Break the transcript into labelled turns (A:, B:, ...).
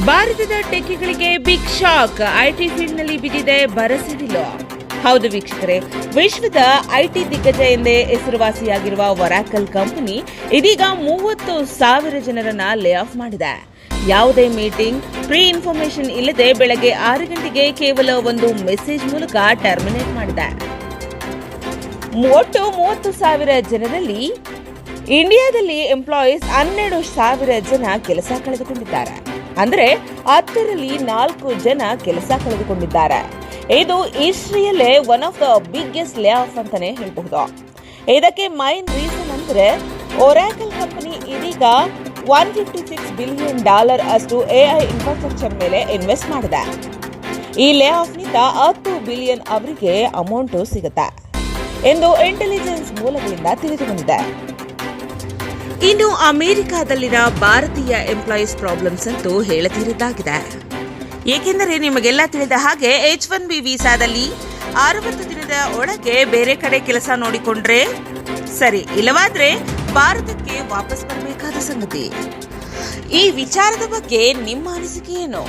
A: ಭಾರತದ ಟೆಕ್ಕಿಗಳಿಗೆ big shock. IT ಫೀಲ್ಡ್ನಲ್ಲಿ ಬಿದ್ದಿದೆ ಬರಸಿಡಿಲು. ಹೌದು ವೀಕ್ಷಕರೇ, ವಿಶ್ವದ ಐಟಿ ದಿಗ್ಗಜ ಎಂದೇ ಹೆಸರುವಾಸಿಯಾಗಿರುವ ಒರಾಕಲ್ ಕಂಪನಿ ಇದೀಗ 30,000 ಜನರನ್ನ ಲೇ ಆಫ್ ಮಾಡಿದೆ. ಯಾವುದೇ ಮೀಟಿಂಗ್, ಪ್ರೀ ಇನ್ಫಾರ್ಮೇಶನ್ ಇಲ್ಲದೆ ಬೆಳಗ್ಗೆ 6 ಗಂಟೆಗೆ ಕೇವಲ ಒಂದು ಮೆಸೇಜ್ ಮೂಲಕ ಟರ್ಮಿನೇಟ್ ಮಾಡಿದೆ. ಒಟ್ಟು 30,000 ಜನರಲ್ಲಿ ಇಂಡಿಯಾದಲ್ಲಿ ಎಂಪ್ಲಾಯೀಸ್ 12,000 ಜನ ಕೆಲಸ ಕಳೆದುಕೊಂಡಿದ್ದಾರೆ. ಅಂದರೆ 10ರಲ್ಲಿ 4 ಜನ ಕೆಲಸ ಕಳೆದುಕೊಂಡಿದ್ದಾರೆ. ಇದು ಹಿಸ್ಟ್ರಿಯಲ್ಲೇ one of the biggest layoff ಅಂತಾನೆ ಹೇಳಬಹುದು. ಇದಕ್ಕೆ ಮೈನ್ ರೀಸನ್ ಅಂದ್ರೆ ಒರಾಕಲ್ ಕಂಪನಿ ಇದೀಗ $156 ಬಿಲಿಯನ್ ಅಷ್ಟು AI ಇನ್ಫ್ರಾಸ್ಟ್ರಕ್ಚರ್ ಮೇಲೆ ಇನ್ವೆಸ್ಟ್ ಮಾಡಿದೆ. ಈ ಲೇ ಆಫ್ ನಿಂದ 10 ಬಿಲಿಯನ್ ಅವರಿಗೆ ಅಮೌಂಟ್ ಸಿಗುತ್ತೆ ಎಂದು ಇಂಟೆಲಿಜೆನ್ಸ್ ಮೂಲಗಳಿಂದ ತಿಳಿದುಬಂದಿದೆ. ಇನ್ನು ಅಮೆರಿಕಾದಲ್ಲಿನ ಭಾರತೀಯ ಎಂಪ್ಲಾಯೀಸ್ ಪ್ರಾಬ್ಲಮ್ಸ್ ಅಂತೂ ಹೇಳತೀರಿದ್ದಾಗಿದೆ. ಏಕೆಂದರೆ ನಿಮಗೆಲ್ಲ ತಿಳಿದ ಹಾಗೆ H1B ವೀಸಾದಲ್ಲಿ 60 ದಿನದ ಒಳಗೆ ಬೇರೆ ಕಡೆ ಕೆಲಸ ನೋಡಿಕೊಂಡ್ರೆ ಸರಿ, ಇಲ್ಲವಾದ್ರೆ ಭಾರತಕ್ಕೆ ವಾಪಸ್ ಬರಬೇಕಾದ ಸಂಗತಿ. ಈ ವಿಚಾರದ ಬಗ್ಗೆ ನಿಮ್ಮ ಅನಿಸಿಕೆ ಏನು?